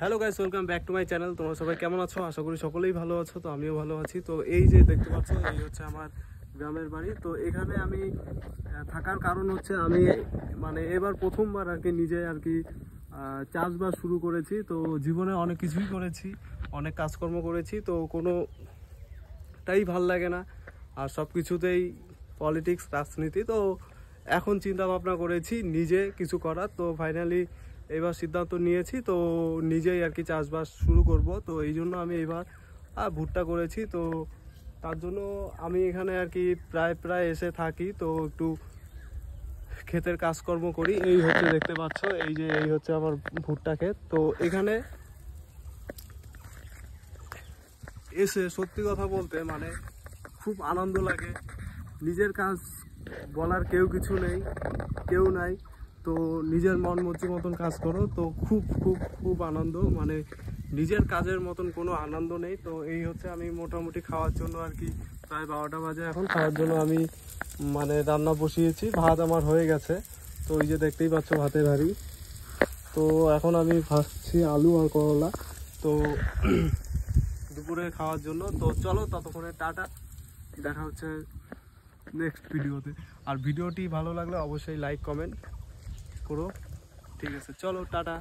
Hello guys, welcome back to my channel. তোমরা সবাই কেমন আছো? আশা করি সকলেই ভালো আছো। তো আমিও ভালো আছি। তো এই যে দেখতে পাচ্ছ, এই হচ্ছে আমার গ্রামের বাড়ি। তো এখানে আমি থাকার কারণ হচ্ছে আমি মানে এবার প্রথমবার আর কি নিজে আর কি চাষবাস শুরু করেছি। তো জীবনে অনেক কিছুই করেছি, অনেক কাজকর্ম করেছি, তো কোনোটাই ভাল লাগে না। আর সব কিছুতেই পলিটিক্স, রাজনীতি। তো এখন চিন্তা ভাবনা করেছি নিজে কিছু করার। তো ফাইনালি এবার সিদ্ধান্ত নিয়েছি, তো নিজেই আর কি চাষবাস শুরু করব। তো এই জন্য আমি এবার ভুট্টা করেছি। তো তার জন্য আমি এখানে আর কি প্রায় এসে থাকি। তো একটু ক্ষেতের কাজকর্ম করি। এই হচ্ছে দেখতে পাচ্ছ, এই হচ্ছে আমার ভুট্টা ক্ষেত। তো এখানে এসে সত্যি কথা বলতে মানে খুব আনন্দ লাগে। নিজের কাজ বলার কেউ নাই। তো নিজের মন মর্জি মতন কাজ করো। তো খুব খুব খুব আনন্দ, মানে নিজের কাজের মতন কোনো আনন্দ নেই। তো এই হচ্ছে আমি মোটামুটি খাওয়ার জন্য আর কি প্রায় 12টা বাজে এখন। খাওয়ার জন্য আমি মানে রান্না বসিয়েছি। ভাত আমার হয়ে গেছে। তো এই যে দেখতেই পাচ্ছ ভাতের হাঁড়ি। তো এখন আমি ভাজছি আলু আর করলা। তো দুপুরে খাওয়ার জন্য। তো চলো ততক্ষণে টাটা, দেখা হচ্ছে নেক্সট ভিডিওতে। আর ভিডিওটি ভালো লাগলে অবশ্যই লাইক কমেন্ট করো। ঠিক আছে, চলো টাটা।